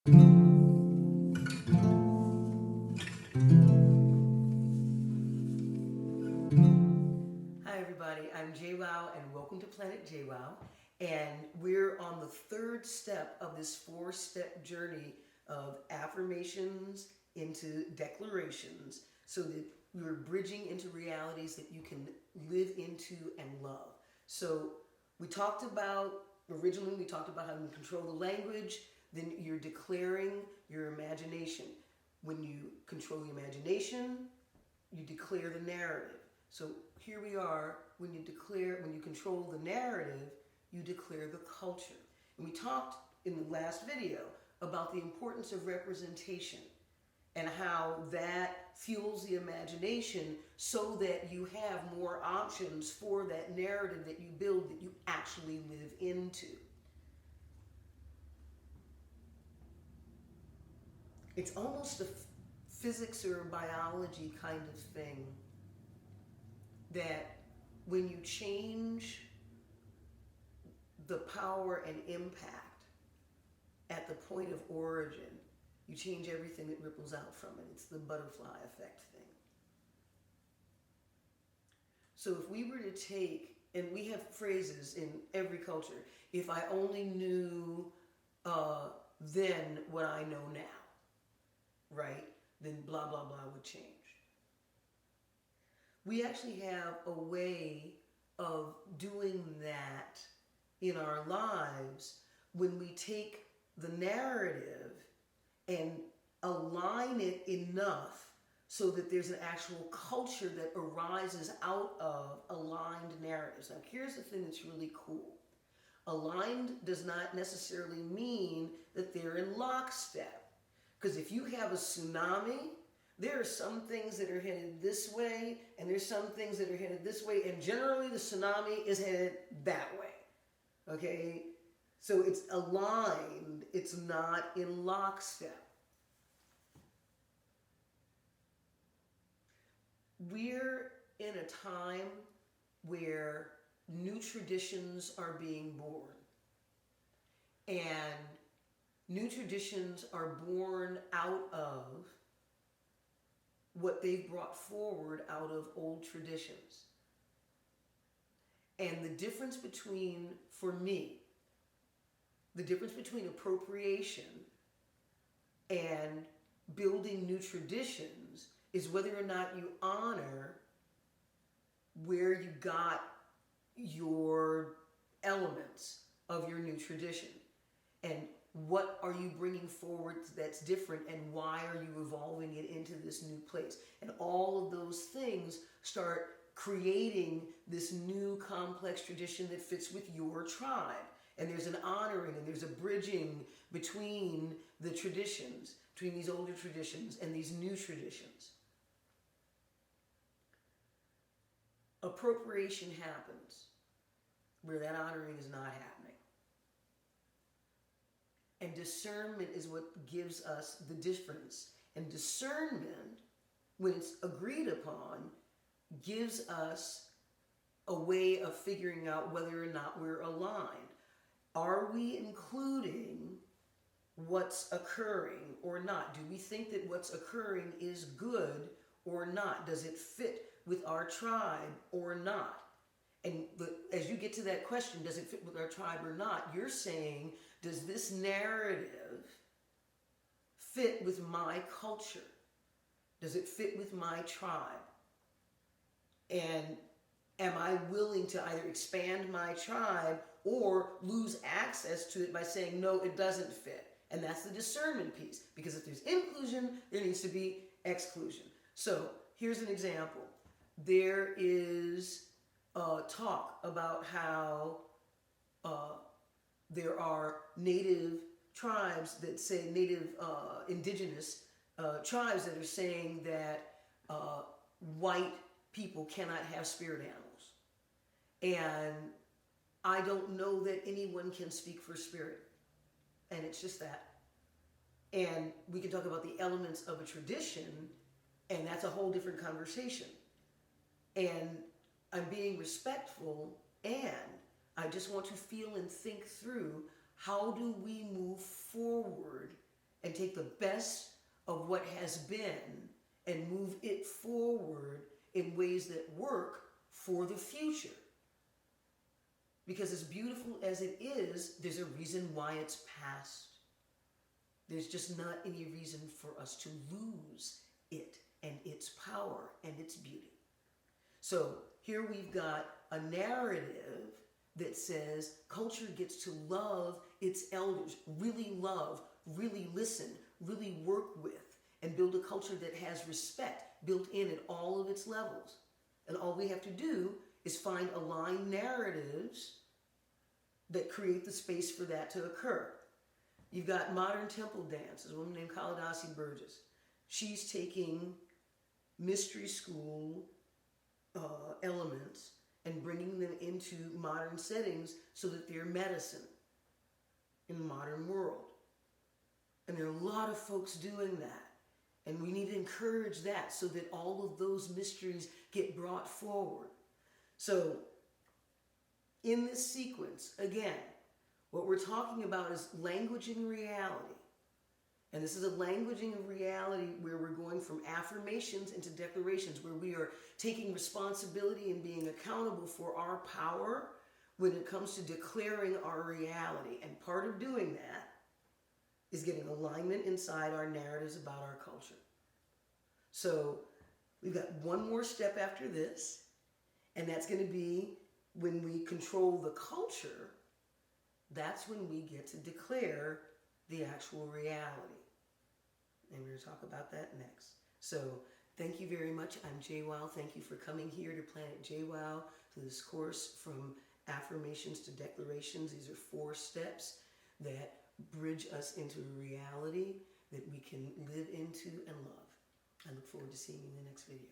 Hi, everybody. I'm JWoww, and welcome to Planet JWoww. And we're on the third step of this four-step journey of affirmations into declarations so that we're bridging into realities that you can live into and love. So originally we talked about how you control the language, then you're declaring your imagination. When you control the imagination, you declare the narrative. So here we are, when you control the narrative, you declare the culture. And we talked in the last video about the importance of representation and how that fuels the imagination so that you have more options for that narrative that you build that you actually live into. It's almost a physics or biology kind of thing that when you change the power and impact at the point of origin, you change everything that ripples out from it. It's the butterfly effect thing. So if we were to take, and we have phrases in every culture, if I only knew then what I know now, right? Then blah, blah, blah would change. We actually have a way of doing that in our lives when we take the narrative and align it enough so that there's an actual culture that arises out of aligned narratives. Now, here's the thing that's really cool. Aligned does not necessarily mean that they're in lockstep. Because if you have a tsunami, there are some things that are headed this way, and there's some things that are headed this way, and generally the tsunami is headed that way. Okay? So it's aligned, it's not in lockstep. We're in a time where new traditions are being born. And new traditions are born out of what they've brought forward out of old traditions. And the difference between, for me, the difference between appropriation and building new traditions is whether or not you honor where you got your elements of your new tradition. And what are you bringing forward that's different, and why are you evolving it into this new place? And all of those things start creating this new complex tradition that fits with your tribe. And there's an honoring and there's a bridging between the traditions, between these older traditions and these new traditions. Appropriation happens where that honoring is not happening. And discernment is what gives us the difference. And discernment, when it's agreed upon, gives us a way of figuring out whether or not we're aligned. Are we including what's occurring or not? Do we think that what's occurring is good or not? Does it fit with our tribe or not? And as you get to that question, does it fit with our tribe or not, you're saying, does this narrative fit with my culture? Does it fit with my tribe? And am I willing to either expand my tribe or lose access to it by saying, no, it doesn't fit? And that's the discernment piece. Because if there's inclusion, there needs to be exclusion. So here's an example. There is talk about how there are native tribes that say, indigenous tribes that are saying that white people cannot have spirit animals. And I don't know that anyone can speak for spirit. And it's just that. And we can talk about the elements of a tradition, and that's a whole different conversation. And I'm being respectful, and I just want to feel and think through, how do we move forward and take the best of what has been and move it forward in ways that work for the future. Because as beautiful as it is, there's a reason why it's past. There's just not any reason for us to lose it and its power and its beauty. So here we've got a narrative that says culture gets to love its elders, really love, really listen, really work with, and build a culture that has respect built in at all of its levels. And all we have to do is find aligned narratives that create the space for that to occur. You've got modern temple dance. There's a woman named Kalidasi Burgess. She's taking mystery school elements and bringing them into modern settings so that they're medicine in the modern world. And there are a lot of folks doing that. And we need to encourage that so that all of those mysteries get brought forward. So, in this sequence, again, what we're talking about is languaging reality. And this is a languaging of reality where we're going from affirmations into declarations, where we are taking responsibility and being accountable for our power when it comes to declaring our reality. And part of doing that is getting alignment inside our narratives about our culture. So we've got one more step after this, and that's going to be when we control the culture, that's when we get to declare the actual reality. And we're going to talk about that next. So thank you very much. I'm JWoww. Thank you for coming here to Planet JWoww, to this course from affirmations to declarations. These are 4 steps that bridge us into a reality that we can live into and love. I look forward to seeing you in the next video.